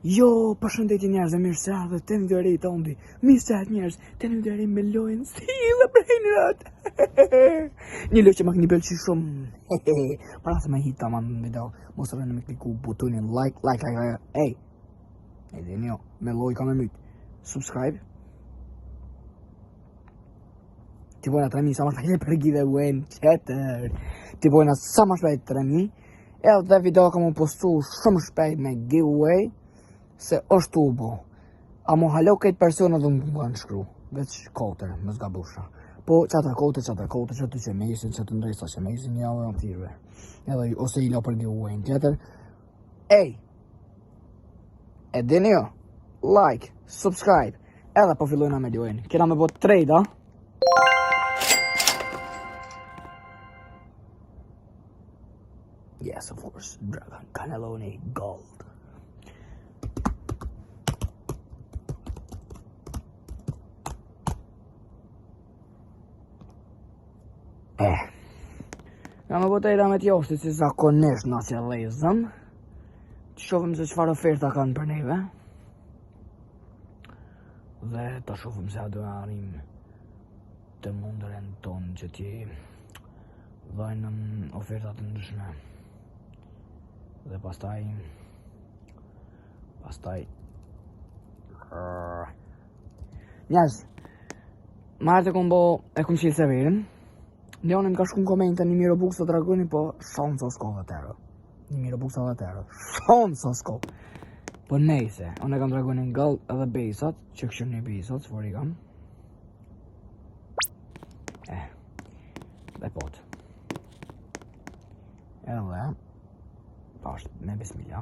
Jo, përshëndetje njerëz, mirë se ardhët te videori i tondi. Mirë se ardhët njerëz, te videori me lojën Steal the Brain Rot. Një lojë që më keni pëlqyer shumë. Para se më hita në video, mos harroni me kliku butonin like. Hey. Edhe jo, me lojë kam myt. Subscribe. Ti buona 3.000 sa më shpejt për giveaway chatter. Ti buona sa më shpejt 3.000. Edhe video kam postu shumë shpejt me giveaway. Se është u bo. A mo halo këtë personat dhe më bënë shkru. Veç kote, më zgabusha. Po qata kote, që të që mesin, që të ndrejsa që mesin, ja dhe në tjirve. Edhe ose i lo për giveaway në tjetër. Ej! E dini jo? Like, subscribe. Edhe po fillojna me lojën. Kena me bot trade, a? Yes, of course. Dragon Cannelloni Gold. Nga me botej da me t'joshtit si zakonisht na që lezëm. Që shofim se qëfar oferta kanë për neve. Dhe të shofim se a do arim të mundëren tonë që ti dhajnë ofertat të ndryshme. Dhe pastaj njerëz, marrë të kombo e kum qilë severin. Leonim ka shku në komente një Mirobux të dragoni, po shonë sa s'ko dhe tërë. Një Mirobux dhe tërë. Shonë sa s'ko. Po nejse, unë e kam dragonin gold edhe besat, që këshëm një besat, s'for i kam. Dhe pot. Edhe, pashtë me besmilja.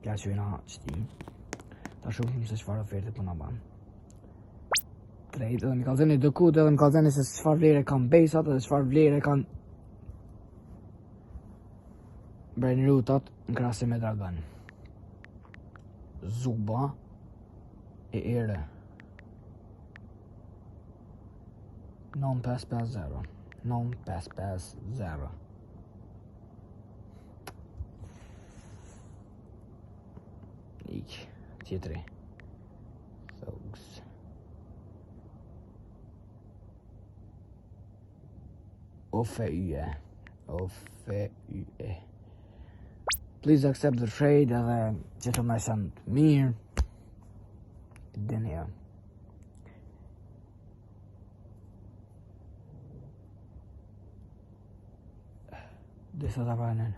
Pja që jena qëti. Ta shumë se qëfar oferte po nga banë. Trade, edhe mi kalzeni dëkut, edhe mi kalzeni se qëfar vlere kanë besat, edhe qëfar vlere kanë brain rutat në krasi me dragon. Zuba e ere 9550 9550 Ik, tjetëri Thugs OFE. Please accept the trade edhe që të me sënë mirë. Dini ja. Disa të pranen.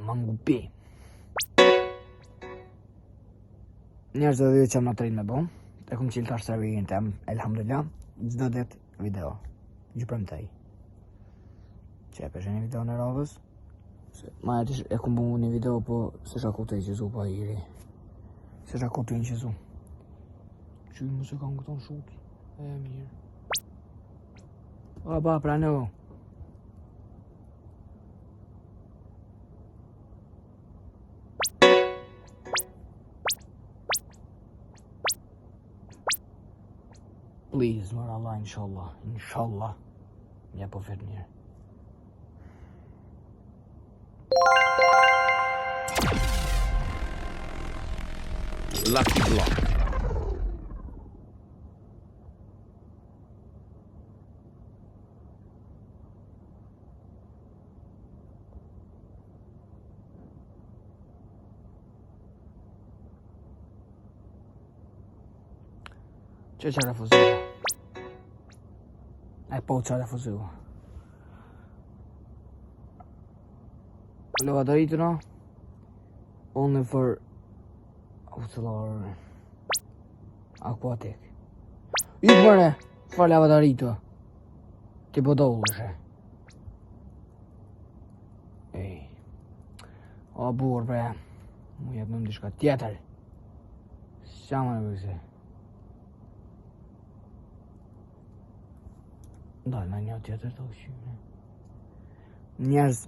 Mangupi. Njerëz dhe që më të rinë me bo. E kum qilë tash servirin tem, elhamdulillah. Gjdo det video. Gjupërëm tej. Që e peshe një video në radhës. Ma e kum bu një video, po se shakute i qëzu pa iri. Se shakute i në qëzu. Qyri mu se kam këton shut. E mirë. O ba, pra në. Please, mërë Allah, inshallah. Mja po fet mirë. Lucky Block. Që që refuzua? E po që refuzua? Levadaritë no? Only for aquatic. I mëre, fa levadaritë. Ti po dollëshe. Ej. O burë bre. Mu jetë në ndishka tjetër. Shama në bëse. Daj me një tjetër të ushime. Njerëz,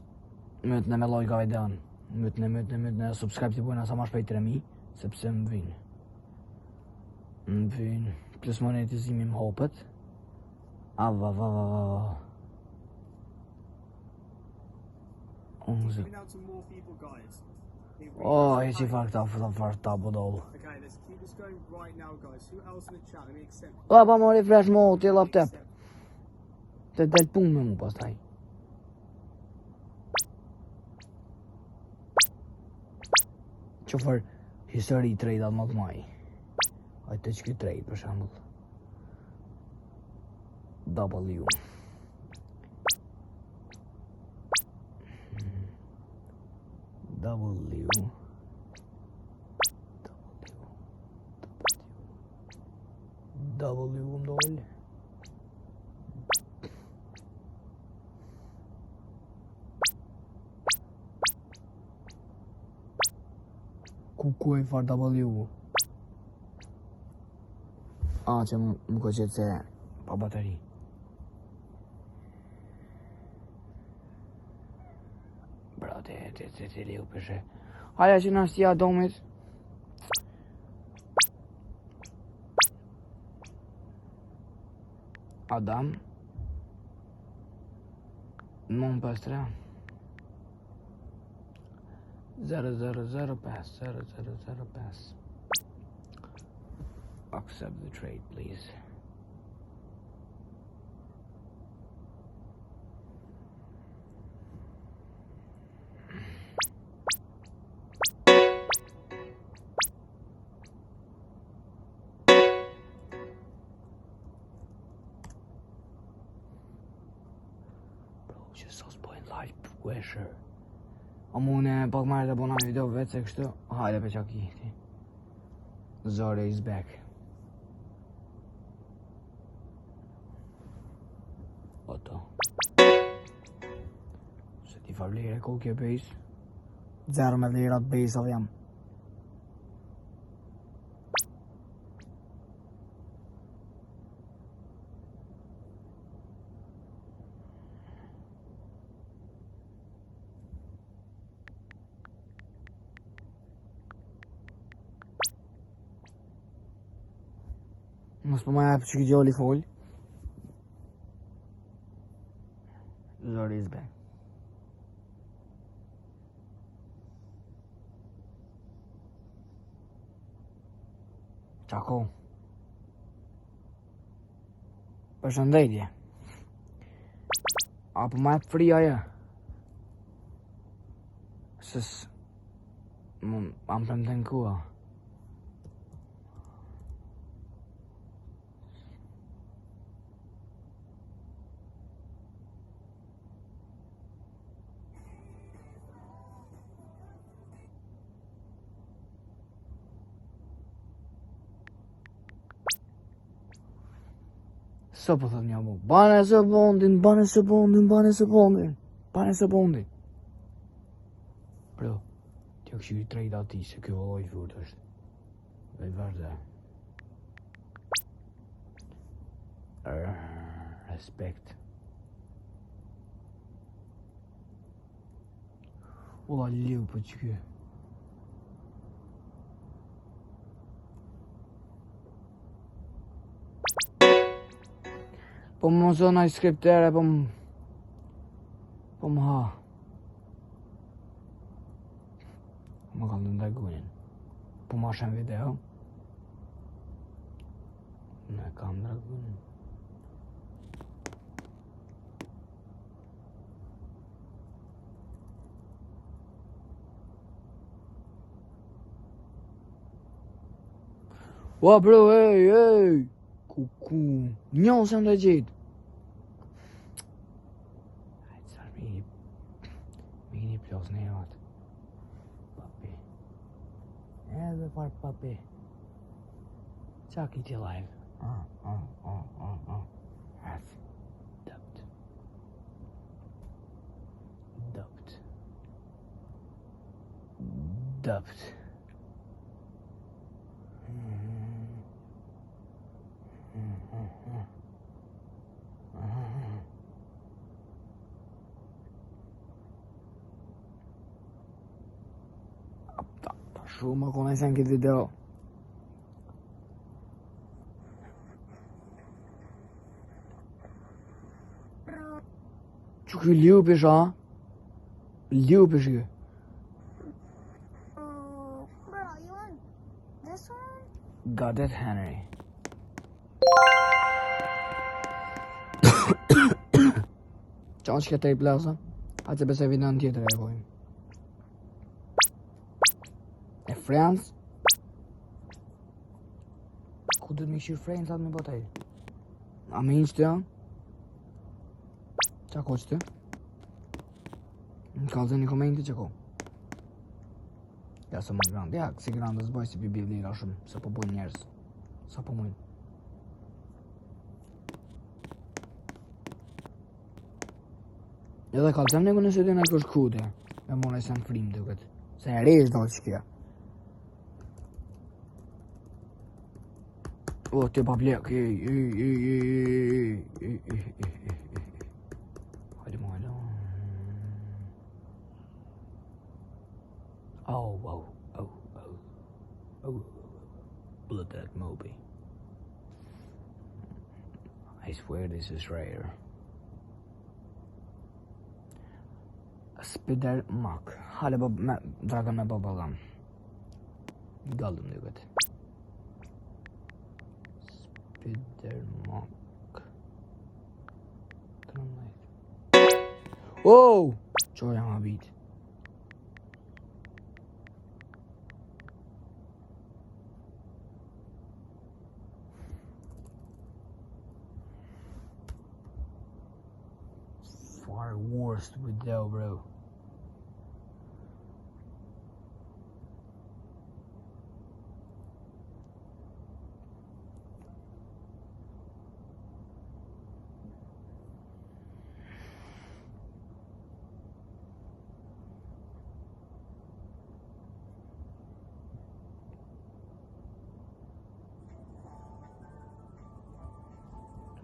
mytë në me lojka videon. Mytë në subscribe të bujna sa ma shpejt 3.000, sepse më vinë. Më vinë plus monetizimi më hopët. Ava. Onze. Oh, e që farë këta budol. Pa më refresh mo të laptop. Të del punë me mu pas taj. Qofër histori trade-at më të maj. Ajtë të që këtë trade për shambull. W. W ndolë. Ku e far W. Që më ko qëtë se pa bateri. Bra, të liu përshë. Haja që në shtia domit. Adam. Mon pastra. 0005. Accept the trade, please. Bro, që sos bojnë live pressure. Amune pak marrë të bona video vetë se kështu. Hajde për qaki. Zore is back. Oto. Se ti far lire kokje base. 0 me lirat base av jam. Mos po ma jap që këtë gjolli fol. Zori is back. Qako. Përshëndetje. Apo ma jap free aja. Sës am prem të nkua. So po thot një abu, bane së bondin. Bro, t'jo këshu i trejt ati se kjo oj furt është. Vej vërde. Respekt. Ula liu për që kjo. Po më zona i skriptere, po më ha. Më kanë të ndagunin. Po më ashen video. Ne kam ndagunin. Ua bro, ej. Kuku. Njohë se më të gjitë. Hajtë sarë mini plos në jatë. Papi. Edhe farë papi. Qa ki ti live? That's dubbed. Shumë më kone se në këtë video. Që ky lupi është, a? Lupi është ky. Bro, you want this one? Got it, Henry. Qa që këtë e i plasa? A që besoj video në tjetër e bojmë. E Friends? Ku du të mi këshirë Friends atë me botaj? A me inqë të janë? Qa ko që të? Në kalëzën një komenti që ko? Ja se më grand, ja si grand dhe zboj si bibi lira shumë, se po bojnë njerës. Sa po mujnë. Edhe kalëzëm një nëse të në kësh kute, me mona i se në frim duket. Se e rejsh do që kja. O, të pa blek, hajde më hajde. Oh. Look at that movie. I swear this is rare. Spider Mock. Hale dragan me babagam. Galdëm duket. Spider Mock. Oh! Qoja ma bit. Far worst video, bro.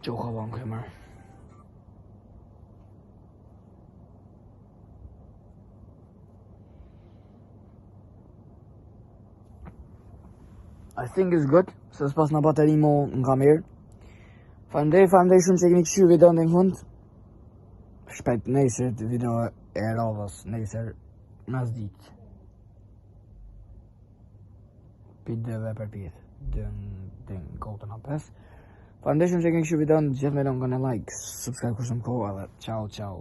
Gjoka van këmër. I think it's good, se s'pas në bateri mo nga mirë. Faleminderit shumë që keni këshirë video në fund. Shpejt nesër video e radhës, nesër nas ditë. Pideve për pjetë, dën gotën a 5. Faleminderit shumë që keni këshirë video në gjithë me lëngën e like, subscribe kur shumë kohë edhe ciao.